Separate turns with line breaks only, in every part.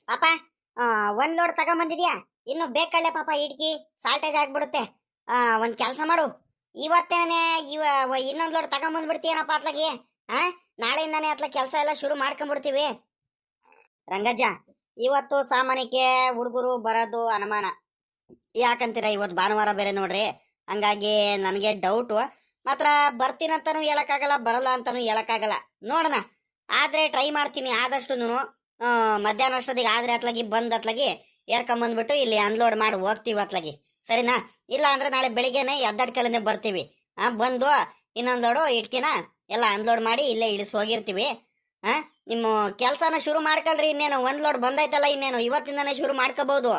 ಪಾಪ ಒಂದ್ ಲೋಡ್ ತಗೊಂಬಂದಿದ್ಯಾ? ಇನ್ನು ಬೇಕಳ್ಳೆ ಪಾಪ ಇಡ್ಕಿ ಸಾಲ್ಟೇಜ್ ಆಗ್ಬಿಡುತ್ತೆ. ಒಂದ್ ಕೆಲಸ ಮಾಡು, ಇವತ್ತೇನೆ ಇನ್ನೊಂದ್ ಲೋಡ್ ತಗೊಂಬಂದ್ಬಿಡ್ತೀಯನಪ್ಪ ಅತ್ಲಾಗಿ. ಆ ನಾಳೆಯಿಂದಾನೆ ಅತ್ಲ ಕೆಲಸ ಎಲ್ಲ ಶುರು ಮಾಡ್ಕೊಂಡ್ಬಿಡ್ತೀವಿ. ರಂಗಜ್ಜ, ಇವತ್ತು ಸಾಮಾನ್ಯಕ್ಕೆ ಹುಡುಗರು ಬರೋದು ಅನುಮಾನ. ಯಾಕಂತೀರ, ಇವತ್ತು ಭಾನುವಾರ ಬೇರೆ ನೋಡ್ರಿ. ಹಂಗಾಗಿ ನನಗೆ ಡೌಟು. ಮಾತ್ರ ಬರ್ತೀನಂತಾನು ಹೇಳಕ್ಕಾಗಲ್ಲ, ಬರಲ್ಲ ಅಂತಾನು ಹೇಳಕ್ಕಾಗಲ್ಲ. ನೋಡೋಣ, ಆದ್ರೆ ಟ್ರೈ ಮಾಡ್ತೀನಿ ಆದಷ್ಟು. ಮಧ್ಯಾಹ್ನ ಅಷ್ಟೊತ್ತಿಗೆ ಆದ್ರೆ ಅತ್ಲಾಗಿ ಅತ್ಲಾಗಿ ಏರ್ಕೊಂಬಂದ್ಬಿಟ್ಟು ಇಲ್ಲಿ ಅನ್ಲೋಡ್ ಮಾಡಿ ಹೋಗ್ತೀವಿ ಅತ್ಲಾಗಿ. ಸರಿನಾ? ಇಲ್ಲ ಅಂದ್ರೆ ನಾಳೆ ಬೆಳಿಗ್ಗೆನೆ ಎದ್ದಡ್ಕಲಿಂದ ಬರ್ತೀವಿ. ಬಂದು ಇನ್ನೊಂದ್ ಲೋಡು ಇಟ್ಕಿನ ಎಲ್ಲ ಅನ್ಲೋಡ್ ಮಾಡಿ ಇಲ್ಲೇ ಇಳಿಸ್ ಹೋಗಿರ್ತೀವಿ. ನಿಮ್ಮ ಕೆಲ್ಸನ ಶುರು ಮಾಡ್ಕೊಳ್ರಿ. ಇನ್ನೇನು ಒಂದ್ ಲೋಡ್ ಬಂದೈತಲ್ಲ, ಇನ್ನೇನು ಇವತ್ತಿಂದಾನೆ ಶುರು ಮಾಡ್ಕೋಬಹುದು.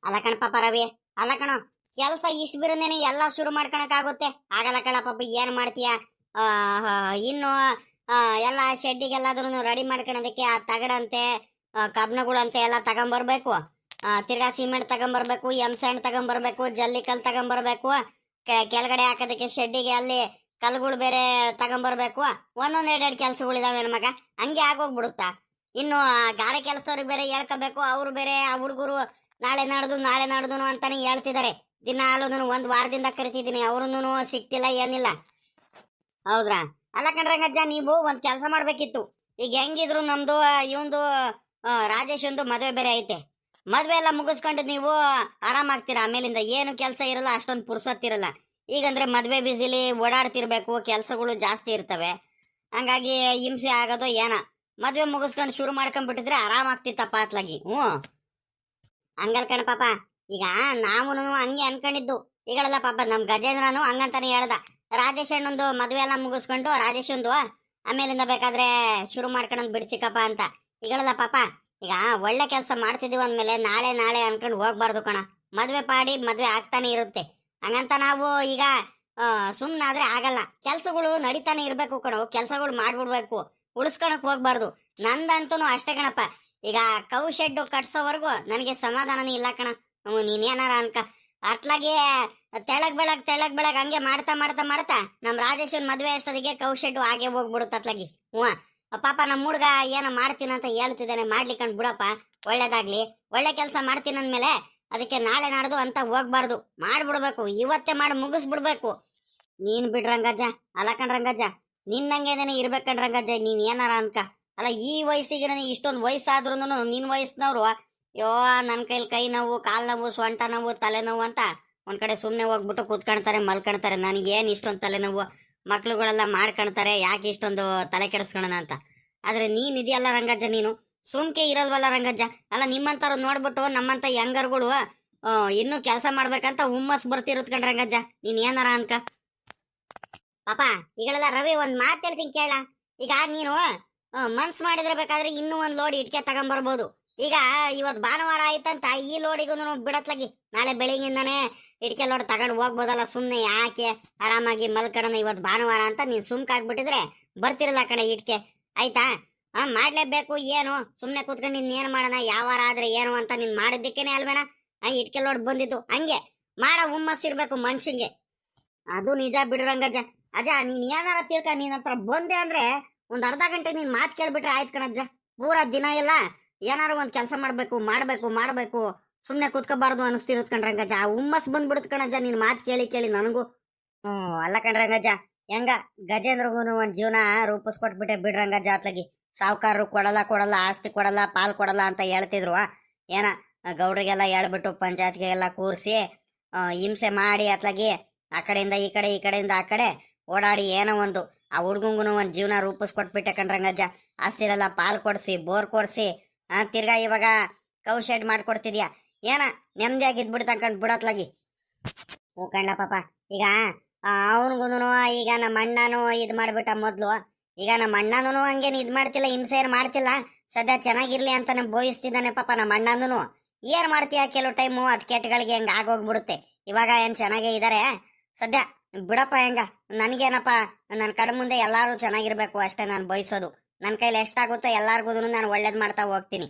ಅಲ್ಲ ಕಣ ಪಾಪ ರವಿ, ಅಲ್ಲ ಕಣ, ಕೆಲ್ಸ ಇಷ್ಟು ಬಿರನೇನೆ ಎಲ್ಲ ಶುರು ಮಾಡ್ಕೊಳಕ್ ಆಗುತ್ತೆ? ಆಗಲ್ಲ ಕಣ ಪಾಪ, ಏನ್ ಮಾಡ್ತೀಯ? ಇನ್ನು ಎಲ್ಲ ಶೆಡ್ಡಿಗೆಲ್ಲಾದ್ರೂ ರೆಡಿ ಮಾಡ್ಕೊಳೋದಕ್ಕೆ ಆ ತಗಡಂತೆ ಕಬ್ಣಗಳಂತೆ ಎಲ್ಲ ತಗೊಂಬರ್ಬೇಕು. ತಿರ್ಗಾ ಸಿಮೆಂಟ್ ತಗೊಂಬರ್ಬೇಕು, ಸ್ಯಾಂಡ್ ತಗೊಂಬರ್ಬೇಕು, ಜಲ್ಲಿಕಲ್ ತಗೊಂಬರ್ಬೇಕು. ಕೆಳಗಡೆ ಹಾಕೋದಕ್ಕೆ ಶೆಡ್ಡಿಗೆ ಅಲ್ಲಿ ಕಲ್ಗಳು ಬೇರೆ ತಗೊಂಬರ್ಬೇಕು. ಒಂದೊಂದ್ ಎರಡೆರಡು ಕೆಲ್ಸಗಳಿದಾವೆ ನನ್ನ ಮಗ, ಹಂಗೆ ಆಗೋಗ್ಬಿಡುತ್ತಾ. ಇನ್ನು ಗಾರೆ ಕೆಲಸದವ್ರಿಗೆ ಬೇರೆ ಹೇಳ್ಕೋಬೇಕು. ಅವ್ರು ಬೇರೆ ಆ ಹುಡುಗರು ನಾಳೆ ನಾಡ್ದು ಅಂತಾನೆ ಹೇಳ್ತಿದ್ದಾರೆ. ದಿನಾಲು ಒಂದ್ ವಾರದಿಂದ ಕರಿತಿದ್ದೀನಿ, ಅವ್ರನ್ನೂ ಸಿಕ್ತಿಲ್ಲ, ಏನಿಲ್ಲ. ಹೌದ್ರಾ? ಅಲ್ಲ ಕಣ್ರಂಗಜ್ಜ, ನೀವು ಒಂದ್ ಕೆಲಸ ಮಾಡ್ಬೇಕಿತ್ತು. ಈಗ ಹೆಂಗಿದ್ರು ನಮ್ದು ಇವಂದು ರಾಜೇಶ್ ಒಂದು ಮದುವೆ ಬೇರೆ ಐತೆ. ಮದ್ವೆ ಎಲ್ಲ ಮುಗಿಸ್ಕೊಂಡು ನೀವು ಆರಾಮಾಗ್ತೀರಾ. ಆಮೇಲಿಂದ ಏನು ಕೆಲಸ ಇರಲ್ಲ, ಅಷ್ಟೊಂದು ಪುರ್ಸತ್ತಿರಲ್ಲ. ಈಗಂದ್ರೆ ಮದ್ವೆ ಬಿಸಿಲಿ ಓಡಾಡ್ತಿರ್ಬೇಕು, ಕೆಲಸಗಳು ಜಾಸ್ತಿ ಇರ್ತವೆ. ಹಂಗಾಗಿ ಹಿಂಸೆ ಆಗೋದು ಏನ. ಮದ್ವೆ ಮುಗಿಸ್ಕೊಂಡು ಶುರು ಮಾಡ್ಕೊಂಡ್ಬಿಟ್ಟಿದ್ರೆ ಆರಾಮಾಗ್ತಿತ್ತಪ್ಪ ಅತ್ಲಾಗಿ. ಹಂಗಲ್ ಕಣ ಪಾಪ, ಈಗ ನಾವು ಹಂಗೆ ಅನ್ಕೊಂಡಿದ್ದು. ಈಗಳೆಲ್ಲ ಪಾಪ ನಮ್ ಗಜೇಂದ್ರನು ಹಂಗಂತಾನೆ ಹೇಳ್ದ, ರಾಜೇಶ್ ಅಣ್ಣಂದು ಮದ್ವೆ ಎಲ್ಲ ಮುಗಿಸ್ಕೊಂಡು ರಾಜೇಶಂದು ಆಮೇಲಿಂದ ಬೇಕಾದ್ರೆ ಶುರು ಮಾಡ್ಕೊಂಡ್ ಬಿಡ್ಚಿಕಪ್ಪ ಅಂತ. ಈಗಳೆಲ್ಲ ಪಾಪ, ಈಗ ಒಳ್ಳೆ ಕೆಲಸ ಮಾಡ್ತಿದೀವಿ ಅಂದ್ಮೇಲೆ ನಾಳೆ ಅನ್ಕೊಂಡು ಹೋಗ್ಬಾರ್ದು ಕಣ. ಮದ್ವೆ ಪಾಡಿ ಮದ್ವೆ ಆಗ್ತಾನೆ ಇರುತ್ತೆ. ಹಂಗಂತ ನಾವು ಈಗ ಸುಮ್ನಾದ್ರೆ ಆಗಲ್ಲ. ಕೆಲ್ಸಗಳು ನಡೀತಾನೆ ಇರ್ಬೇಕು ಕಣ, ಕೆಲ್ಸಗಳು ಮಾಡ್ಬಿಡ್ಬೇಕು, ಉಳಿಸ್ಕೊಳಕ್ ಹೋಗ್ಬಾರ್ದು. ನಂದಂತೂ ಅಷ್ಟೇ ಕಣಪ್ಪ. ಈಗ ಕೌ ಶೆಡ್ ಕಟ್ಸೋವರೆಗೂ ನನಗೆ ಸಮಾಧಾನನೇ ಇಲ್ಲ ಕಣ. ನೀನೇನಾರ ಅನ್ಕ ಅತ್ಲಾಗೆ ತೆಳಗ್ ಬೆಳಗ್ ಹಂಗೆ ಮಾಡ್ತಾ ನಮ್ ರಾಜೇಶನ್ ಮದ್ವೆ ಅಷ್ಟೊತ್ತಿಗೆ ಕೌ ಶೆಡ್ ಹಾಗೆ ಹೋಗ್ಬಿಡುತ್ತ ಅತ್ಲಾಗಿ. ಪಾಪ ನಮ್ಮ ಹುಡ್ಗ ಏನೋ ಮಾಡ್ತೀನಂತ ಹೇಳ್ತಿದ್ದಾನೆ, ಮಾಡ್ಲಿಕ್ಕಂಡ್ ಬಿಡಪ್ಪ, ಒಳ್ಳೇದಾಗ್ಲಿ. ಒಳ್ಳೆ ಕೆಲಸ ಮಾಡ್ತೀನಂದ್ಮೇಲೆ ಅದಕ್ಕೆ ನಾಳೆ ನಾಡ್ದು ಅಂತ ಹೋಗ್ಬಾರ್ದು, ಮಾಡ್ಬಿಡ್ಬೇಕು, ಇವತ್ತೇ ಮಾಡಿ ಮುಗಿಸ್ಬಿಡ್ಬೇಕು. ನೀನ್ ಬಿಡ್ರಂಗಜ್ಜ, ಅಲ್ಲ ಕಣ್ರಂಗಜ್ಜ, ನಿನ್ನಂಗೇನೆ ಇರ್ಬೇಕಂಡ್ರಂಗಜ್ಜ. ನೀನ್ ಏನಾರ ಅನ್ಕ. ಅಲ್ಲ, ಈ ವಯಸ್ಸಿಗೆ ಇಷ್ಟೊಂದು ವಯಸ್ಸಾದ್ರೂ ನಿನ್ ವಯಸ್ಸಿನವ್ರು ನನ್ ಕೈ ನೋವು, ಕಾಲ್ ನೋವು, ಸೊಂಟ ನೋವು, ತಲೆನೋವು ಅಂತ ಒಂದ್ ಕಡೆ ಸುಮ್ನೆ ಹೋಗ್ಬಿಟ್ಟು ಕೂತ್ಕೊಳ್ತಾರೆ, ಮಲ್ಕೊಳ್ತಾರೆ. ನನಗೇನ್ ಇಷ್ಟೊಂದು ತಲೆನೋವು, ಮಕ್ಳುಗಳೆಲ್ಲ ಮಾಡ್ಕೊಳ್ತಾರೆ, ಯಾಕೆ ಇಷ್ಟೊಂದು ತಲೆ ಕೆಡಿಸ್ಕೊಳ್ಳೋಣ ಅಂತ. ಆದ್ರೆ ನೀನ್ ಇದೆಯಲ್ಲ ರಂಗಜ್ಜ, ನೀನು ಸುಮ್ಕೆ ಇರಲ್ವಲ್ಲ ರಂಗಜ್ಜ. ಅಲ್ಲ, ನಿಮ್ಮಂತಾರು ನೋಡ್ಬಿಟ್ಟು ನಮ್ಮಂತ ಯಂಗರ್ಗಳು ಇನ್ನೂ ಕೆಲಸ ಮಾಡ್ಬೇಕಂತ ಹುಮ್ಮಸ್ ಬರ್ತಿರುತ್ ಕಣ್ ರಂಗಜ್ಜ. ನೀನ್ ಏನಾರ ಅನ್ಕ ಪಾಪ. ಈಗಳೆಲ್ಲ ರವಿ, ಒಂದ್ ಮಾತು ಹೇಳ್ತೀನಿ ಕೇಳ. ಈಗ ನೀನು ಮನ್ಸ್ ಮಾಡಿದ್ರೆ ಬೇಕಾದ್ರೆ ಇನ್ನೂ ಒಂದ್ ಲೋಡ್ ಇಟ್ಕೆ ತಗೊಂಬರ್ಬೋದು. ಈಗ ಇವತ್ ಭಾನುವಾರ ಆಯ್ತಂತ ಈ ಲೋಡಿಗೂ ಬಿಡತ್ಲಾಗಿ ನಾಳೆ ಬೆಳಿಗ್ಗಿಂದಾನೆ ಇಟ್ಕೆ ಲೋಡ್ ತಗೊಂಡು ಹೋಗ್ಬೋದಲ್ಲ. ಸುಮ್ನೆ ಯಾಕೆ, ಆರಾಮಾಗಿ ಮಲ್ಕಡನ ಇವತ್ ಭಾನುವಾರ ಅಂತ ನೀನ್ ಸುಮ್ಕಾಗ್ಬಿಟ್ಟಿದ್ರೆ ಬರ್ತಿರಲ್ಲ ಕಡೆ ಇಟ್ಕೆ. ಆಯ್ತಾ? ಮಾಡ್ಲೇಬೇಕು. ಏನು ಸುಮ್ನೆ ಕೂತ್ಕೊಂಡು ನಿನ್ ಏನ್ ಮಾಡೋಣ, ಯಾವ ವಾರ ಆದ್ರೆ ಏನು ಅಂತ ನೀನ್ ಮಾಡಿದ್ದಕ್ಕೇನೆ ಅಲ್ವೇನಾ ಇಟ್ಕೆ ಲೋಡ್ ಬಂದಿದ್ದು. ಹಂಗೆ ಮಾಡ ಹುಮ್ಮಸ್ ಇರ್ಬೇಕು ಮನ್ಷಂಗೆ. ಅದು ನಿಜ ಬಿಡ್ರಂಗಜ್ಜ. ಅಜ್ಜ, ನೀನ್ ಏನಾರ ತಿಳ್ಕ, ನೀನ್ ಹತ್ರ ಬಂದೆ ಅಂದ್ರೆ ಒಂದ್ ಅರ್ಧ ಗಂಟೆ ನೀನ್ ಮಾತ್ ಕೇಳ್ಬಿಟ್ರೆ ಆಯ್ತು ಕಣಜ್ಜ. ಪೂರಾ ದಿನ ಎಲ್ಲ ಏನಾರು ಒಂದ್ ಕೆಲಸ ಮಾಡ್ಬೇಕು, ಸುಮ್ನೆ ಕೂತ್ಕೋಬಾರ್ದು ಅನಿಸ್ತಿರುತ್ ಕಣ್ರಂಗಜ್ಜ. ಹುಮ್ಮಸ್ ಬಂದ್ಬಿಡುತ್ ಕಣಜ್ಜ ನಿನ್ ಮಾತ್ ಕೇಳಿ ನನಗೂ. ಅಲ್ಲ ಕಣ್ರಂಗಜ್ಜ, ಹೆಂಗ ಗಜೇಂದ್ರಗೂ ಒಂದ್ ಜೀವನ ರೂಪಿಸ್ಕೊಟ್ಬಿಟ್ಟೆ ಬಿಡ್ರಂಗಜ್ಜ ಅತ್ಲಾಗಿ. ಸಾವುಕಾರರು ಕೊಡಲ್ಲ, ಆಸ್ತಿ ಕೊಡಲ್ಲ, ಪಾಲ್ ಕೊಡಲ್ಲ ಅಂತ ಹೇಳ್ತಿದ್ರು. ಏನ ಗೌಡ್ರಿಗೆಲ್ಲ ಹೇಳ್ಬಿಟ್ಟು ಪಂಚಾಯತ್ಗೆಲ್ಲ ಕೂರ್ಸಿ ಹಿಂಸೆ ಮಾಡಿ ಅತ್ಲಾಗಿ ಆ ಕಡೆಯಿಂದ ಈ ಕಡೆಯಿಂದ ಆ ಕಡೆ ಓಡಾಡಿ ಏನೋ ಒಂದು ಆ ಹುಡ್ಗಂಗೂ ಒಂದ್ ಜೀವನ ರೂಪಿಸ್ಕೊಟ್ಬಿಟ್ಟೆ ಕಣ್ರಂಗಜ್ಜ. ಆಸ್ತಿರೆಲ್ಲ ಪಾಲ್ ಕೊಡ್ಸಿ, ಬೋರ್ ಕೊಡ್ಸಿ, ತಿರ್ಗಾ ಇವಾಗ ಕೌ ಶೆಡ್ ಮಾಡ್ಕೊಡ್ತಿದ್ಯಾ. ಏನ ನೆಮ್ಮದಿಯಾಗಿ ಇದ್ಬಿಡ್ತ ಅನ್ಕೊಂಡ್ ಬಿಡತ್ಲಾಗಿ. ಹ್ಞೂ ಕಣ್ಲ ಪಾಪ. ಈಗ ಅವನಿಗೂ ಈಗ ನಮ್ಮ ಅಣ್ಣನೂ ಇದ್ ಮಾಡ್ಬಿಟ್ಟ ಮೊದ್ಲು. ಈಗ ನಮ್ಮ ಅಣ್ಣನೂ ಹಂಗೇನು ಇದ್ ಮಾಡ್ತಿಲ್ಲ, ಹಿಂಸೆ ಏನ್ ಮಾಡ್ತಿಲ್ಲ. ಸದ್ಯ ಚೆನ್ನಾಗಿರ್ಲಿ ಅಂತಾನೆ ಬೋಯಿಸ್ತಿದ್ದಾನೆ ಪಾಪ ನಮ್ಮ ಅಣ್ಣನೂ. ಏನ್ ಮಾಡ್ತೀಯ, ಕೆಲವು ಟೈಮು ಅದ್ ಕೆಟ್ಟಗಳಿಗೆ ಹೆಂಗ ಆಗೋಗ್ಬಿಡುತ್ತೆ. ಇವಾಗ ಏನ್ ಚೆನ್ನಾಗೇ ಇದಾರೆ ಸದ್ಯ, ಬಿಡಪ್ಪ. ಹೆಂಗ ನನ್ಗೇನಪ್ಪ, ನನ್ ಕಡೆ ಮುಂದೆ ಎಲ್ಲಾರು ಚೆನ್ನಾಗಿರ್ಬೇಕು ಅಷ್ಟೇ ನಾನು ಬಯಸೋದು. ನನ್ನ ಕೈಲಿ ಎಷ್ಟಾಗುತ್ತೋ ಎಲ್ಲಾರ್ಗು ನಾನು ಒಳ್ಳೇದ್ ಮಾಡ್ತಾ ಹೋಗ್ತೀನಿ.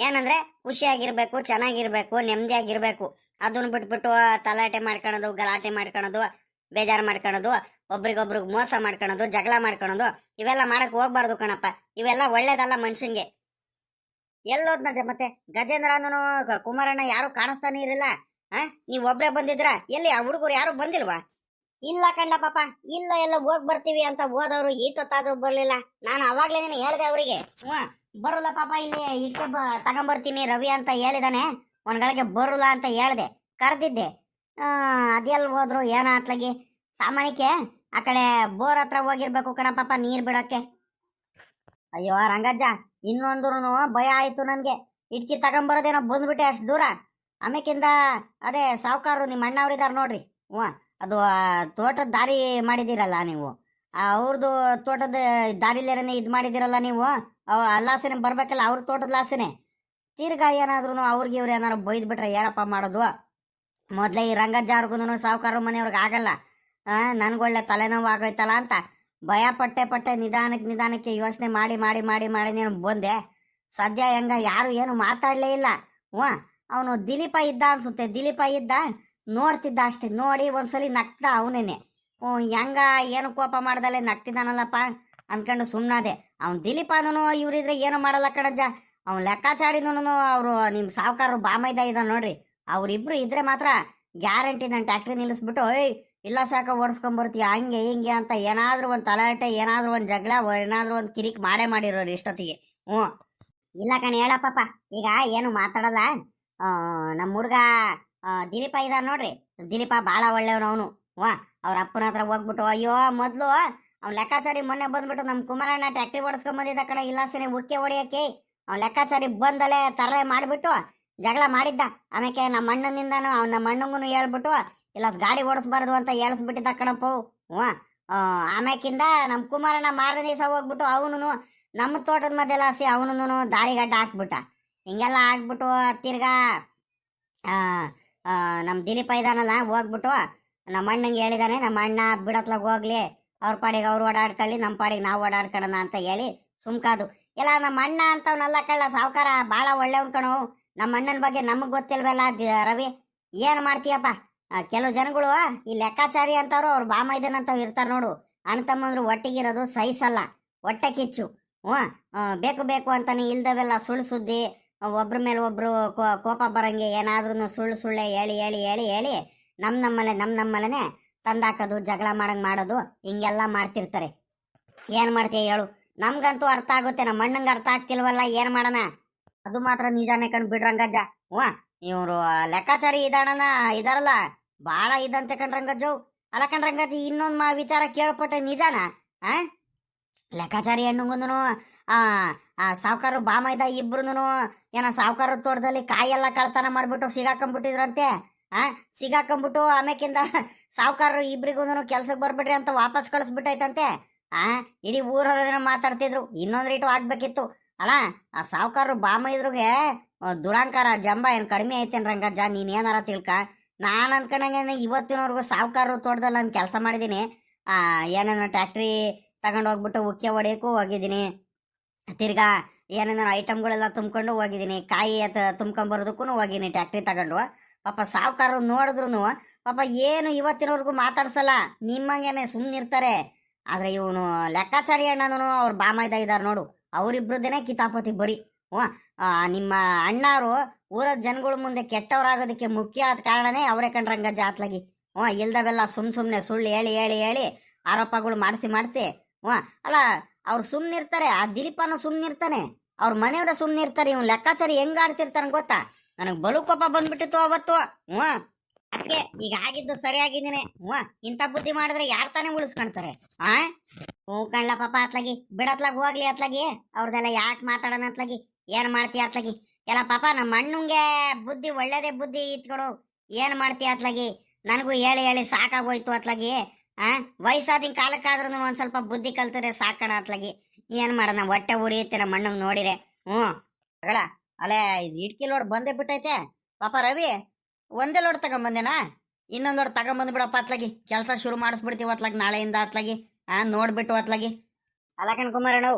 ಏನಂದ್ರೆ ಖುಷಿಯಾಗಿರ್ಬೇಕು, ಚೆನ್ನಾಗಿರ್ಬೇಕು, ನೆಮ್ಮದಿಯಾಗಿರ್ಬೇಕು. ಅದನ್ನ ಬಿಟ್ಬಿಟ್ಟು ತಲಾಟೆ ಮಾಡ್ಕೊಳೋದು, ಗಲಾಟೆ ಮಾಡ್ಕೊಳೋದು, ಬೇಜಾರು ಮಾಡ್ಕೊಳೋದು, ಒಬ್ರಿಗೊಬ್ರಿಗೆ ಮೋಸ ಮಾಡ್ಕೊಳೋದು, ಜಗಳ ಮಾಡ್ಕೊಳೋದು, ಇವೆಲ್ಲ ಮಾಡಕ್ ಹೋಗ್ಬಾರ್ದು ಕಣಪ್ಪ. ಇವೆಲ್ಲ ಒಳ್ಳೇದಲ್ಲ ಮನುಷ್ಯಂಗೆ. ಎಲ್ಲೋದ್ನಜ ಮತ್ತೆ ಗಜೇಂದ್ರನು ಕುಮಾರಣ್ಣ ಯಾರು ಕಾಣಿಸ್ತಾನೆ ಇರಲಿಲ್ಲ. ನೀವ್ ಒಬ್ರೇ ಬಂದಿದ್ರ? ಎಲ್ಲಿ ಆ ಹುಡುಗರು ಯಾರು ಬಂದಿಲ್ವಾ? ಇಲ್ಲ ಕಣ್ಲ ಪಾಪ, ಇಲ್ಲ ಎಲ್ಲ ಹೋಗ್ ಬರ್ತೀವಿ ಅಂತ ಹೋದವ್ರು ಈಟೊತ್ತಾದ್ರೂ ಬರ್ಲಿಲ್ಲ. ನಾನು ಅವಾಗ್ಲೇನೆ ಹೇಳ್ದೆ ಅವರಿಗೆ, ಬರೋಲ್ಲ ಪಾಪ, ಇಲ್ಲಿ ಇಟ್ಕೆ ತಗೊಂಬರ್ತೀನಿ ರವಿ ಅಂತ ಹೇಳಿದಾನೆ, ಒಂದ್ಗಳಿಗೆ ಬರೋಲ್ಲ ಅಂತ ಹೇಳ್ದೆ, ಕರೆದಿದ್ದೆ. ಅದೆಲ್ಲ ಹೋದ್ರು ಏನ ಅತ್ಲಾಗಿ. ಸಾಮಾನ್ಯಕ್ಕೆ ಆ ಕಡೆ ಬೋರ್ ಹತ್ರ ಹೋಗಿರ್ಬೇಕು ಕಣ ಪಾಪ, ನೀರ್ ಬಿಡಕ್ಕೆ. ಅಯ್ಯೋ ರಂಗಜ್ಜ, ಇನ್ನೊಂದ್ರು ಭಯ ಆಯ್ತು ನನ್ಗೆ. ಇಟ್ಕಿ ತಗೊಂಬರೋದೇನೋ ಬಂದ್ಬಿಟ್ಟೆ ಅಷ್ಟು ದೂರ. ಆಮೇಕಿಂದ ಅದೇ ಸಾವುಕಾರರು ನಿಮ್ಮ ಅಣ್ಣವ್ರಿದಾರ ನೋಡ್ರಿ, ಅದು ತೋಟದ ದಾರಿ ಮಾಡಿದಿರಲ್ಲ ನೀವು, ಅವ್ರದ್ದು ತೋಟದ ದಾರಿಲೇನೆ ಇದು ಮಾಡಿದಿರಲ್ಲ ನೀವು, ಅವ್ರ ಅಲ್ಲಾಸನೆ ಬರ್ಬೇಕಲ್ಲ, ಅವ್ರ ತೋಟದ ಲಾಸನೆ. ತಿರ್ಗಾ ಏನಾದ್ರು ಅವ್ರಿಗೆ ಇವ್ರು ಏನಾರು ಬೈದ್ ಬಿಟ್ರೆ ಏನಪ್ಪ ಮಾಡೋದು? ಮೊದ್ಲೇ ಈ ರಂಗಜ್ಜಾರ್ಗು ಸಾವುಕಾರ ಮನೆಯವ್ರಿಗೆ ಆಗಲ್ಲ, ನನ್ಗೊಳ್ಳೆ ತಲೆನೋವು ಆಗೋಯ್ತಲ್ಲ ಅಂತ ಭಯ ಪಟ್ಟೆ ನಿಧಾನಕ್ಕೆ ಯೋಚನೆ ಮಾಡಿ ನೀನು ಬಂದೆ. ಸದ್ಯ ಹೆಂಗ ಯಾರು ಏನು ಮಾತಾಡ್ಲೇ ಇಲ್ಲ. ಅವನು ದಿಲೀಪ ಇದ್ದ ಅನ್ಸುತ್ತೆ, ದಿಲೀಪ ಇದ್ದ, ನೋಡ್ತಿದ್ದ ಅಷ್ಟೇ. ನೋಡಿ ಒಂದ್ಸಲಿ ನಗ್ದ ಅವನೇನೆ. ಹೆಂಗ ಏನು ಕೋಪ ಮಾಡ್ದಲೆ ನಗ್ತಿದ್ದಾನಲ್ಲಪ್ಪ ಅಂದ್ಕೊಂಡು ಸುಮ್ಮನಾದೆ. ಅವ್ನು ದಿಲೀಪನೂ ಇವ್ರಿದ್ರೆ ಏನು ಮಾಡಲ್ಲ ಕಣಜ್ಜ. ಅವ್ನು ಲೆಕ್ಕಾಚಾರಿನೂ ಅವರು ನಿಮ್ಮ ಸಾವುಕಾರರು ಬಾಮೈದ ಇದ್ದ ನೋಡ್ರಿ, ಅವ್ರಿಬ್ರು ಇದ್ರೆ ಮಾತ್ರ ಗ್ಯಾರಂಟಿ ನಾನು ಟ್ಯಾಕ್ಟ್ರಿ ನಿಲ್ಲಿಸ್ಬಿಟ್ಟು ಇಲ್ಲ ಸಾಕ ಓಡಿಸ್ಕೊಂಬರ್ತೀಯ ಹಂಗೆ ಹಿಂಗೆ ಅಂತ ಏನಾದ್ರೂ ಒಂದು ತಲಾಟೆ, ಏನಾದ್ರೂ ಒಂದು ಜಗಳ, ಏನಾದ್ರೂ ಒಂದು ಕಿರಿಕ್ ಮಾಡಿರೋರು ಇಷ್ಟೊತ್ತಿಗೆ. ಇಲ್ಲ ಕಣ್ ಹೇಳಪ್ಪ, ಈಗ ಏನು ಮಾತಾಡಲ್ಲ. ನಮ್ಮ ಹುಡುಗ ದಿಲೀಪ ಇದಾರ ನೋಡ್ರಿ, ದಿಲೀಪ ಭಾಳ ಒಳ್ಳೆಯವನು ಅವನು. ಅವ್ರ ಅಪ್ಪನ ಹತ್ರ ಹೋಗ್ಬಿಟ್ಟು, ಅಯ್ಯೋ ಮೊದಲು ಅವ್ನು ಲೆಕ್ಕಾಚಾರಿ ಮೊನ್ನೆ ಬಂದ್ಬಿಟ್ಟು ನಮ್ಮ ಕುಮಾರಣ್ಣ ಟ್ಯಾಕ್ಟ್ರಿ ಓಡಿಸ್ಕೊಂಬಂದಿದ್ದ ಕಡೆ ಇಲ್ಲಾಸನೆ ಉಕ್ಕೆ ಹೊಡಿಯಕ್ಕೆ. ಅವ್ನು ಲೆಕ್ಕಾಚಾರಿ ಬಂದಲೇ ತರ್ರೆ ಮಾಡಿಬಿಟ್ಟು ಜಗಳ ಮಾಡಿದ್ದ. ಆಮೇಲೆ ನಮ್ಮ ಅಣ್ಣನಿಂದನೂ ನಮ್ಮ ಅಣ್ಣಂಗೂ ಹೇಳ್ಬಿಟ್ಟು ಇಲ್ಲ ಗಾಡಿ ಓಡಿಸ್ಬಾರ್ದು ಅಂತ ಹೇಳಿಸ್ಬಿಟ್ಟಿದ್ದ ಕಣಪ್ಪ. ಆಮ್ಯಾಕಿಂದ ನಮ್ಮ ಕುಮಾರಣ್ಣ ಮಾರನೇ ದಿವಸ ಹೋಗ್ಬಿಟ್ಟು ಅವನು ನಮ್ಮ ತೋಟದ ಮಧ್ಯೆಲಾಸಿ ಅವನು ದಾರಿಗಡ್ಡ ಹಾಕ್ಬಿಟ್ಟ. ಹಿಂಗೆಲ್ಲ ಆಗ್ಬಿಟ್ಟು ತಿರ್ಗಾ ನಮ್ಮ ದಿಲೀಪ ಇದಾನಲ್ಲ ಹೋಗ್ಬಿಟ್ಟು ನಮ್ಮ ಅಣ್ಣಂಗೆ ಹೇಳಿದಾನೆ, ನಮ್ಮ ಅಣ್ಣ ಬಿಡತ್ಲಾಗ ಹೋಗ್ಲಿ, ಅವ್ರ ಪಾಡಿಗೆ ಅವ್ರು ಓಡಾಡ್ಕೊಳ್ಳಿ, ನಮ್ಮ ಪಾಡಿಗೆ ನಾವು ಓಡಾಡ್ಕೊಳ್ಳೋಣ ಅಂತ ಹೇಳಿ ಸುಮ್ಕಾದು. ಇಲ್ಲ ನಮ್ಮ ಅಣ್ಣ ಅಂತವ್ನಲ್ಲ ಕಳ್ಳ, ಸಾವುಕಾರ ಭಾಳ ಒಳ್ಳೆವ್ನು ಕಣೋ. ನಮ್ಮ ಅಣ್ಣನ ಬಗ್ಗೆ ನಮಗೆ ಗೊತ್ತಿಲ್ವಲ್ಲ ರವಿ, ಏನು ಮಾಡ್ತೀಯಪ್ಪ? ಕೆಲವು ಜನಗಳು ಈ ಲೆಕ್ಕಾಚಾರಿ ಅಂತವ್ರು ಅವ್ರು ಬಾಮೈದನಂತವ್ರು ಇರ್ತಾರೆ ನೋಡು, ಅಣ್ಣ ತಮ್ಮಂದ್ರು ಒಟ್ಟಿಗಿರೋದು ಸಹಿಸಲ್ಲ, ಹೊಟ್ಟೆ ಕಿಚ್ಚು. ಬೇಕು ಅಂತಾನೆ ಇಲ್ದವೆಲ್ಲ ಸುಳ್ಳು ಸುದ್ದಿ, ಒಬ್ರ ಮೇಲೆ ಒಬ್ರು ಕೋಪ ಬರಂಗೆ ಏನಾದ್ರೂ ಸುಳ್ಳೆ ಹೇಳಿ ನಮ್ಮಲ್ಲೇ ತಂದಾಕೋದು, ಜಗಳ ಮಾಡೋದು, ಹಿಂಗೆಲ್ಲ ಮಾಡ್ತಿರ್ತಾರೆ. ಏನ್ ಮಾಡ್ತೀಯ ಹೇಳು? ನಮ್ಗಂತೂ ಅರ್ಥ ಆಗುತ್ತೆ, ನಮ್ಮ ಅಣ್ಣಂಗೆ ಅರ್ಥ ಆಗ್ತಿಲ್ವಲ್ಲ, ಏನ್ ಮಾಡೋಣ? ಅದು ಮಾತ್ರ ನಿಜಾನೇ ಕಣ್ ಬಿಡ್ರಂಗಜ್ಜ. ಇವ್ರು ಲೆಕ್ಕಾಚಾರಿ ಇದಾರಲ್ಲ ಭಾಳ ಇದಂತೆ ಕಣ್ರಂಗಜ್ಜು. ಅಲ್ಲ ಕಣ್ರಂಗಜ್ಜಿ, ಇನ್ನೊಂದು ವಿಚಾರ ಕೇಳ್ಪಟ್ಟೆ, ನಿಜಾನ? ಲೆಕ್ಕಾಚಾರಿ ಹೆಣ್ಣುಂಗುನು ಸಾವುಕಾರ ಬಾಮೈದ ಇಬ್ರುನು ಏನೋ ಸಾವುಕಾರ ತೋಟದಲ್ಲಿ ಕಾಯೆಲ್ಲ ಕಳ್ತನ ಮಾಡ್ಬಿಟ್ಟು ಸಿಗಾಕೊಂಡ್ಬಿಟ್ಟಿದ್ರಂತೆ. ಸಿಗಾಕೊಂಡ್ಬಿಟ್ಟು ಆಮೇಕಿಂದ ಸಾವುಕಾರರು ಇಬ್ರಿಗೂ ಕೆಲ್ಸಕ್ಕೆ ಬರ್ಬಿಡ್ರಿ ಅಂತ ವಾಪಸ್ ಕಳಿಸ್ಬಿಟ್ಟೈತಂತೆ. ಇಡೀ ಊರವ್ರೇನೋ ಮಾತಾಡ್ತಿದ್ರು, ಇನ್ನೊಂದು ರೇಟು ಆಗ್ಬೇಕಿತ್ತು. ಅಲ್ಲ ಆ ಸಾವುಕಾರರು ಬಾಮೈದ್ರಿಗೆ ದುರಾಂಕಾರ ಜಂಬ ಏನು ಕಡಿಮೆ ಐತೇನ್ ರಂಗಜ್ಜ? ನೀನ್ ಏನಾರ ತಿಳ್ಕ. ನಾನು ಅಂದ್ಕೊಂಡಂಗೆ ಇವತ್ತಿನವ್ರಿಗೂ ಸಾವುಕಾರರು ತೋಟದಲ್ಲಿ ನಾನು ಕೆಲಸ ಮಾಡಿದ್ದೀನಿ. ಏನೇನೋ ಟ್ಯಾಕ್ಟ್ರಿ ತಗೊಂಡು ಹೋಗ್ಬಿಟ್ಟು ಉಕ್ಕೆ ಹೊಡೆಯಕ್ಕೂ ಹೋಗಿದ್ದೀನಿ, ತಿರ್ಗಾ ಏನೇನೋ ಐಟಮ್ಗಳೆಲ್ಲ ತುಂಬ್ಕೊಂಡು ಹೋಗಿದ್ದೀನಿ, ಕಾಯಿ ತುಂಬ್ಕೊಂಬರೋದಕ್ಕೂ ಹೋಗಿನಿ ಟ್ಯಾಕ್ಟ್ರಿ ತಗೊಂಡು. ಪಾಪ ಸಾವುಕಾರರು ನೋಡಿದ್ರು ಪಾಪ ಏನು ಇವತ್ತಿನವ್ರಿಗೂ ಮಾತಾಡ್ಸಲ್ಲ, ನಿಮ್ಮಂಗೇನೆ ಸುಮ್ಮನಿರ್ತಾರೆ. ಆದ್ರೆ ಇವನು ಲೆಕ್ಕಾಚಾರಿ ಅಣ್ಣನೂ ಅವ್ರ ಬಾಮೈದ ಇದಾರೆ ನೋಡು, ಅವರಿಬ್ರದ್ದೇನೆ ಕಿತಾಪತಿ ಬರೀ. ನಿಮ್ಮ ಅಣ್ಣವರು ಊರದ ಜನಗಳ ಮುಂದೆ ಕೆಟ್ಟವರಾಗೋದಕ್ಕೆ ಮುಖ್ಯ ಆದ ಕಾರಣನೇ ಅವರೇ ಕಂಡ್ರಂಗಜ್ಜ ಆತ್ಲಾಗಿ. ಇಲ್ದವೆಲ್ಲ ಸುಮ್ಮನೆ ಸುಳ್ಳು ಹೇಳಿ ಆರೋಪಗಳು ಮಾಡಿಸಿ ಅಲ್ಲ ಅವ್ರು ಸುಮ್ಮನಿರ್ತಾರೆ. ಆ ದಿಲೀಪನು ಸುಮ್ಮನಿರ್ತಾನೆ, ಅವ್ರ ಮನೆಯವರ ಸುಮ್ಮನಿರ್ತಾರೆ. ಇವ್ನು ಲೆಕ್ಕಾಚಾರಿ ಹೆಂಗ್ ಆಡ್ತಿರ್ತಾನೆ ಗೊತ್ತಾ? ನನಗೆ ಬಲು ಕೋಪ ಬಂದ್ಬಿಟ್ಟಿತ್ತು ಅವತ್ತು. ಅದಕ್ಕೆ ಈಗ ಆಗಿದ್ದು ಸರಿಯಾಗಿದ್ದೀನಿ. ಇಂಥ ಬುದ್ಧಿ ಮಾಡಿದ್ರೆ ಯಾರು ತಾನೇ ಉಳಿಸ್ಕೊಳ್ತಾರೆ? ಕಣ್ಲ ಪಾಪ ಅತ್ಲಾಗಿ ಬಿಡತ್ಲಾಗ ಹೋಗ್ಲಿ ಅತ್ಲಾಗಿ, ಅವ್ರದೆಲ್ಲ ಯಾಕೆ ಮಾತಾಡೋಣ ಅತ್ಲಾಗಿ? ಏನ್ ಮಾಡ್ತೀಯ ಅತ್ಲಾಗಿ? ಎಲ್ಲ ಪಾಪ ನಮ್ಮ ಅಣ್ಣಂಗೆ ಬುದ್ಧಿ ಒಳ್ಳೇದೇ ಬುದ್ಧಿ ಇತ್ಕೊಡು. ಏನ್ ಮಾಡ್ತೀಯ ಅತ್ಲಾಗಿ? ನನಗೂ ಹೇಳಿ ಸಾಕಾಗೋಯ್ತು ಅತ್ಲಾಗಿ. ವಯಸ್ಸಾದಿನ ಕಾಲಕ್ಕಾದ್ರೂ ಒಂದ್ ಸ್ವಲ್ಪ ಬುದ್ಧಿ ಕಲ್ತರೆ ಸಾಕಣ ಅತ್ಲಾಗಿ. ಏನ್ ಮಾಡೋಣ, ಹೊಟ್ಟೆ ಉರಿಯುತ್ತೆ ನಮ್ಮ ಅಣ್ಣಂಗೆ ನೋಡಿರೆ. ಅಲ್ಲೇ ಇಡ್ಕಿ ಲೋಡ್ ಬಂದೇ ಬಿಟ್ಟೈತೆ ಪಾಪ. ರವಿ ಒಂದೇ ಲೋಡ್ ತಗೊಂಬಂದೇನಾ? ಇನ್ನೊಂದು ಲೋಡ್ ತಗೊಂಬಂದ್ಬಿಡಪ್ಪ ಅತ್ಲಾಗಿ, ಕೆಲಸ ಶುರು ಮಾಡಿಸ್ಬಿಡ್ತೀವಿ ಅತ್ಲಾಗಿ ನಾಳೆಯಿಂದ ಅತ್ಲಾಗಿ. ನೋಡ್ಬಿಟ್ಟು ಅತ್ಲಾಗಿ. ಅಲ್ಲ ಕಣ್ ಕುಮಾರಣ್ಣ,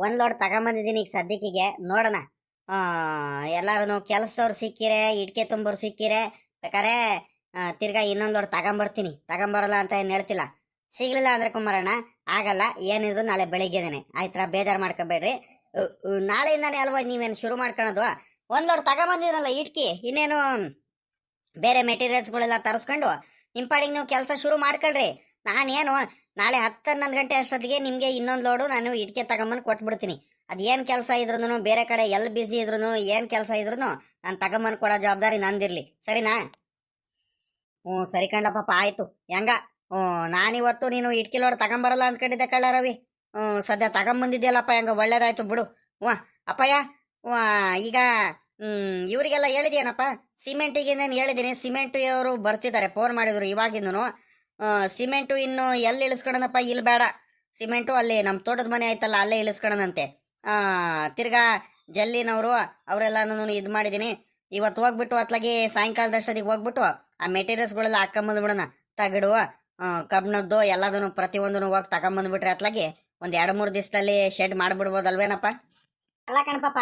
ಒಂದ್ ಲೋಡ್ ತಗೊಂಬಂದಿದ್ದೀನಿ ಈಗ ಸದ್ಯಕ್ಕಿಗೆ. ನೋಡೋಣ, ಎಲ್ಲಾರು ಕೆಲಸದವ್ರು ಸಿಕ್ಕಿರೆ, ಇಟ್ಕೆ ತುಂಬೋರು ಸಿಕ್ಕಿರೆ ಬೇಕಾರೆ ತಿರ್ಗಾ ಇನ್ನೊಂದು ಲೋಡ್ ತಗೊಂಬರಲ್ಲ ಅಂತ ಏನ್ ಹೇಳ್ತಿಲ್ಲ. ಸಿಗ್ಲಿಲ್ಲ ಅಂದ್ರೆ ಕುಮಾರಣ್ಣ ಆಗಲ್ಲ, ಏನಿದ್ರು ನಾಳೆ ಬೆಳಿಗ್ಗೆದೇನೆ ಆಯ್ತರ, ಬೇಜಾರು ಮಾಡ್ಕೋಬೇಡ್ರಿ. ನಾಳೆಯಿಂದಾನೇ ಅಲ್ವಾ ನೀವೇನು ಶುರು ಮಾಡ್ಕೊಳೋದು? ಒಂದ್ ಲೋಡ್ ತಗೊಂಬಂದಿದ್ರಲ್ಲ ಇಟ್ಕಿ, ಇನ್ನೇನು ಬೇರೆ ಮೆಟೀರಿಯಲ್ಸ್ಗಳೆಲ್ಲ ತರಿಸ್ಕೊಂಡು ನಿಮ್ಮ ಪಾಡಿಗೆ ನೀವು ಕೆಲಸ ಶುರು ಮಾಡ್ಕೊಳ್ರಿ. ನಾನೇನು ನಾಳೆ 10-11 ಗಂಟೆ ಅಷ್ಟೊತ್ತಿಗೆ ನಿಮಗೆ ಇನ್ನೊಂದು ಲೋಡು ನಾನು ಇಟ್ಕೆ ತಗೊಂಬಂದು ಕೊಟ್ಬಿಡ್ತೀನಿ. ಅದೇನು ಕೆಲಸ ಇದ್ರೂ, ಬೇರೆ ಕಡೆ ಎಲ್ಲಿ ಬಿಸಿ ಇದ್ರೂ, ಏನು ಕೆಲಸ ಇದ್ರೂ ನಾನು ತಗೊಂಬಂದು ಕೊಡೋ ಜವಾಬ್ದಾರಿ ನಂದಿರ್ಲಿ, ಸರಿನಾ? ಹ್ಞೂ ಸರಿ ಕಣ್ಲಪ್ಪ, ಆಯ್ತು. ಹೆಂಗ ನಾನಿವತ್ತು ನೀನು ಇಟ್ಕಿ ಲೋಡ್ ತಗೊಂಬರಲ್ಲ ಅಂದ್ಕೊಂಡಿದ್ದೆ ಕಳ್ಳ ರವಿ. ಸದ್ಯ ತಗೊಂಬಂದಿದ್ಯಲ್ಲಪ್ಪ, ಹೆಂಗ ಒಳ್ಳೇದಾಯ್ತು ಬಿಡು. ಅಪ್ಪಯ್ಯ, ಈಗ ಇವರಿಗೆಲ್ಲ ಹೇಳಿದ್ಯೇನಪ್ಪ? ಸಿಮೆಂಟಿಗೆ ನಾನು ಹೇಳಿದ್ದೀನಿ, ಸಿಮೆಂಟ್ ಅವರು ಬರ್ತಿದ್ದಾರೆ, ಫೋನ್ ಮಾಡಿದ್ರು ಇವಾಗಿಂದನು. ಸಿಮೆಂಟು ಇನ್ನು ಎಲ್ಲಿ ಇಳಿಸ್ಕೊಳನಪ್ಪ? ಇಲ್ಲಿ ಬೇಡ, ಸಿಮೆಂಟು ಅಲ್ಲಿ ನಮ್ಮ ತೋಟದ ಮನೆ ಆಯ್ತಲ್ಲ, ಅಲ್ಲೇ ಇಳಿಸ್ಕೊಳನಂತೆ. ತಿರ್ಗಾ ಜಲ್ಲಿನವರು ಅವರೆಲ್ಲನೂ ಇದು ಮಾಡಿದ್ದೀನಿ. ಇವತ್ತು ಹೋಗ್ಬಿಟ್ಟು ಅತ್ಲಾಗಿ ಸಾಯಂಕಾಲದಷ್ಟೊತ್ತಿಗೆ ಹೋಗ್ಬಿಟ್ಟು ಆ ಮೆಟೀರಿಯಲ್ಸ್ಗಳೆಲ್ಲ ಹಾಕೊಂಬಂದ್ಬಿಡೋಣ. ತಗಡು, ಕಬ್ಬಿಣದ್ದು ಎಲ್ಲದನ್ನು ಪ್ರತಿಯೊಂದನ್ನು ಹೋಗಿ ತಗೊಂಬಂದ್ಬಿಟ್ರೆ ಅತ್ಲಾಗಿ ಒಂದು 2-3 ದಿವಸದಲ್ಲಿ ಶೆಡ್ ಮಾಡಿಬಿಡ್ಬೋದಲ್ವೇನಪ್ಪ? ಅಲ್ಲ ಕಣಪ್ಪ,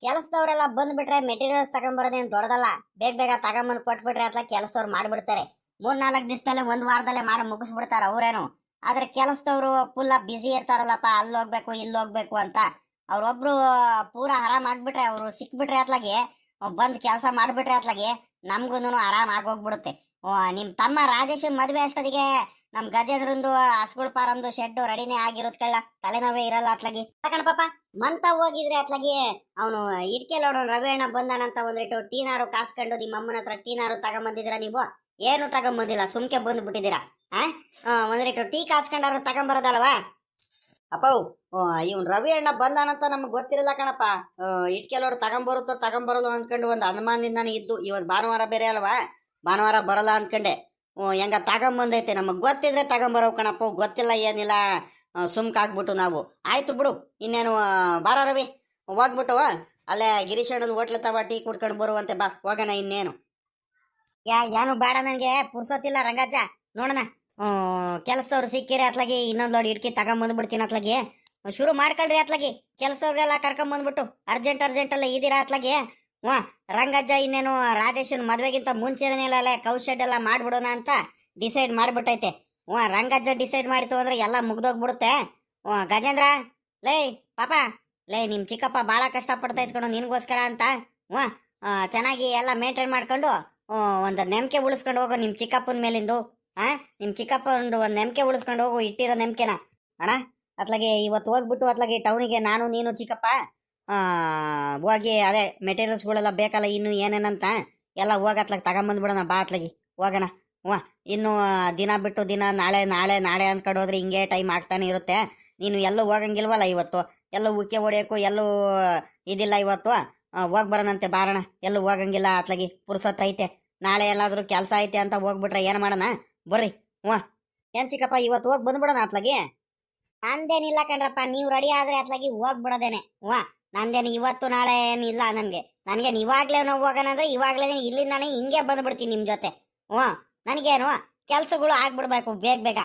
ಕೆಲಸದವರೆಲ್ಲ ಬಂದ್ಬಿಟ್ರೆ ಮೆಟೀರಿಯಲ್ಸ್ ತಗೊಂಬರೋದೇನು ದೊಡ್ಡದಲ್ಲ. ಬೇಗ ಬೇಗ ತಗೊಂಬಂದು ಕೊಟ್ಬಿಟ್ರೆ ಅತ್ಲಾಗ ಕೆಲಸದವ್ರು ಮಾಡಿಬಿಡ್ತಾರೆ. 3-4 ದಿವಸದಲ್ಲೇ, 1 ವಾರದಲ್ಲೇ ಮಾಡಿ ಮುಗಿಸ್ಬಿಡ್ತಾರೆ ಅವರೇನು. ಆದ್ರೆ ಕೆಲಸದವರು ಫುಲ್ಲ ಬ್ಯುಸಿ ಇರ್ತಾರಲ್ಲಪ್ಪ, ಅಲ್ಲಿ ಹೋಗ್ಬೇಕು ಇಲ್ಲಿ ಹೋಗ್ಬೇಕು ಅಂತ. ಅವ್ರೊಬ್ರು ಪೂರಾ ಆರಾಮ್ ಆಗ್ಬಿಟ್ರೆ, ಅವರು ಸಿಕ್ಬಿಟ್ರೆ ಅತ್ಲಾಗೆ ಬಂದ್ ಕೆಲಸ ಮಾಡ್ಬಿಟ್ರೆ ಅತ್ಲಾಗೆ ನಮ್ಗೂನು ಆರಾಮ್ ಆಗೋಗ್ಬಿಡುತ್ತೆ. ನಿಮ್ ತಮ್ಮ ರಾಜೇಶ್ ಮದ್ವೆ ಅಷ್ಟೊತ್ತಿಗೆ ನಮ್ ಗಜೇಂದ್ರಂದು ಹಸ್ಗುಳ್ ಪಾರಂದು ಶೆಡ್ ರೆಡಿನೇ ಆಗಿರುತ್ತಲ್ಲ, ತಲೆನೋವೇ ಇರಲ್ಲ ಅತ್ಲಾಗಿ. ಕಣಪಾಪ ಮಂತ ಹೋಗಿದ್ರೆ ಅತ್ಲಾಗಿ ಅವನು ಇಟ್ಕೆ ಲೋಡ ರವಿ ಅಣ್ಣ ಬಂದಾನಂತ ಒಂದಿಟ್ಟು ಟೀನಾರು ಕಾಸ್ಕೊಂಡು ನಿಮ್ಮ ಅಮ್ಮನ ಹತ್ರ ಟೀನಾರು ತಗೊಂಬಂದಿದ್ರ ನೀವು? ಏನು ತಗೊಂಬಂದಿಲ್ಲ, ಸುಮ್ಕೆ ಬಂದ್ಬಿಟ್ಟಿದ್ದೀರಾ. ಒಂದಿಟ್ಟು ಟೀ ಕಾಸ್ಕೊಂಡಾರು ತಗೊಂಬರೋದಲ್ವಾ? ಅಪ್ಪವು ಇವ್ನು ರವಿ ಅಣ್ಣ ಬಂದಾನಂತ ನಮ್ಗೆ ಗೊತ್ತಿರಲ್ಲ ಕಣಪ್ಪ. ಇಟ್ಕೆ ಲೋಡ್ ತಗೊಂಬರೋದು ಅಂದ್ಕೊಂಡು ಒಂದು ಅನುಮಾನದಿಂದಾನೆ ಇದ್ದು. ಇವತ್ತು ಭಾನುವಾರ ಬೇರೆ ಅಲ್ವಾ, ಭಾನುವಾರ ಬರಲ್ಲ ಅಂದ್ಕೊಂಡೆ. ಹೆಂಗ ತಗೊಂಬಂದೈತೆ, ನಮಗೆ ಗೊತ್ತಿದ್ರೆ ತಗೊಂಬರೋ ಕಣಪ್ಪ, ಗೊತ್ತಿಲ್ಲ ಏನಿಲ್ಲ ಸುಮ್ಕಾಗ್ಬಿಟ್ಟು ನಾವು. ಆಯ್ತು ಬಿಡು, ಇನ್ನೇನು ಬಾರ ರವಿ, ಹೋಗ್ಬಿಟ್ಟು ಅಲ್ಲೇ ಗಿರೀಶ್ ಅಣ್ಣನ ಹೋಟ್ಲ ತವ ಟೀ ಕುಡ್ಕೊಂಡು ಬರುವಂತೆ ಬಾ, ಹೋಗೋಣ. ಇನ್ನೇನು ಏನು ಬೇಡ, ನನಗೆ ಪುರ್ಸೋತಿಲ್ಲ ರಂಗಜ್ಜ. ನೋಡೋಣ, ಕೆಲಸದವ್ರು ಸಿಕ್ಕಿರಿ ಅತ್ಲಾಗಿ ಇನ್ನೊಂದು ಲೋಡ್ ಇಟ್ಕಿ ತಗೊಂಬಂದ್ಬಿಡ್ತೀನಿ ಅತ್ಲಾಗಿ. ಶುರು ಮಾಡ್ಕೊಳ್ರಿ ಅತ್ಲಾಗಿ, ಕೆಲಸವ್ರಿಗೆಲ್ಲ ಕರ್ಕೊಂಬಂದ್ಬಿಟ್ಟು ಅರ್ಜೆಂಟಲ್ಲೇ ಇದೀರಾ ಅತ್ಲಾಗಿ. ರಂಗಜ್ಜ ಇನ್ನೇನು ರಾಜೇಶನ್ ಮದ್ವೆಗಿಂತ ಮುಂಚೆನೇ ಅಲ್ಲೇ ಕೌಶೆಡ್ ಎಲ್ಲ ಮಾಡ್ಬಿಡೋಣ ಅಂತ ಡಿಸೈಡ್ ಮಾಡ್ಬಿಟ್ಟೈತೆ. ರಂಗಜ್ಜ ಡಿಸೈಡ್ ಮಾಡಿತು ಅಂದ್ರೆ ಎಲ್ಲ ಮುಗ್ದೋಗ್ಬಿಡುತ್ತೆ. ಗಜೇಂದ್ರ, ಲೇ ಪಾಪ, ಲೇ ನಿಮ್ ಚಿಕ್ಕಪ್ಪ ಭಾಳ ಕಷ್ಟಪಡ್ತಾ ಇದ್ಕೊಂಡು ನಿನ್ಗೋಸ್ಕರ ಅಂತ. ಚೆನ್ನಾಗಿ ಎಲ್ಲ ಮೇಂಟೈನ್ ಮಾಡ್ಕೊಂಡು ಒಂದು ನೆಮ್ಕೆ ಉಳಿಸ್ಕೊಂಡು ಹೋಗೋ ನಿಮ್ಮ ಚಿಕ್ಕಪ್ಪನ ಮೇಲಿಂದು. ನಿಮ್ಮ ಚಿಕ್ಕಪ್ಪ ಒಂದು ನೆಮ್ಕೆ ಉಳಿಸ್ಕೊಂಡು ಹೋಗು, ಇಟ್ಟಿರೋ ನೆಮ್ಕೆನ ಅಣ್ಣ. ಅತ್ಲಾಗೆ ಇವತ್ತು ಹೋಗ್ಬಿಟ್ಟು ಅತ್ಲಾಗೆ ಟೌನಿಗೆ ನಾನು ನೀನು ಚಿಕ್ಕಪ್ಪ ಹೋಗಿ ಅದೇ ಮೆಟೀರಿಯಲ್ಸ್ಗಳೆಲ್ಲ ಬೇಕಲ್ಲ ಇನ್ನು ಏನೇನಂತ ಎಲ್ಲ ಹೋಗತ್ಲಾಗ ತಗೊಂಬಂದ್ಬಿಡೋಣ ಬಾ ಅತ್ಲಾಗಿ, ಹೋಗೋಣ. ಇನ್ನು ದಿನ ಬಿಟ್ಟು ದಿನ ನಾಳೆ ನಾಳೆ ನಾಳೆ ಅಂದ್ಕೊಂಡು ಹೋದ್ರೆ ಹಿಂಗೆ ಟೈಮ್ ಆಗ್ತಾನೆ ಇರುತ್ತೆ. ನೀನು ಎಲ್ಲೂ ಹೋಗಂಗಿಲ್ವಲ್ಲ ಇವತ್ತು, ಎಲ್ಲೂ ಉಕ್ಕೆ ಹೊಡಿಯೋಕ್ಕೂ ಎಲ್ಲೂ ಇದಿಲ್ಲ ಇವತ್ತು. ಹೋಗಿ ಬರೋಣಂತೆ ಬಾರಣ, ಎಲ್ಲೂ ಹೋಗಂಗಿಲ್ಲ ಅತ್ಲಾಗಿ, ಪುರ್ಸೊತ್ತೈತೆ. ನಾಳೆ ಎಲ್ಲಾದರೂ ಕೆಲಸ ಐತೆ ಅಂತ ಹೋಗ್ಬಿಟ್ರೆ ಏನು ಮಾಡೋಣ, ಬರ್ರಿ. ಏನ್ ಚಿಕ್ಕಪ್ಪ ಇವತ್ತು ಹೋಗಿ ಬಂದ್ಬಿಡೋಣ ಅತ್ಲಾಗಿ? ನಂದೇನಿಲ್ಲ ಕಣ್ರಪ್ಪ, ನೀವು ರೆಡಿ ಆದ್ರೆ ಅತ್ಲಾಗಿ ಹೋಗ್ಬಿಡೋದೇನೆ. ನಂದೇನು ಇವತ್ತು ನಾಳೆ ಏನಿಲ್ಲ ನನಗೆ ಇವಾಗ್ಲೇ ನಾವು ಹೋಗೋಣ ಅಂದ್ರೆ ಇವಾಗ್ಲೇ ಇಲ್ಲಿಂದಾನೆ ಹಿಂಗೆ ಬಂದ್ಬಿಡ್ತೀನಿ ನಿಮ್ಮ ಜೊತೆ. ನನಗೇನು ಕೆಲಸಗಳು ಆಗ್ಬಿಡ್ಬೇಕು ಬೇಗ ಬೇಗ.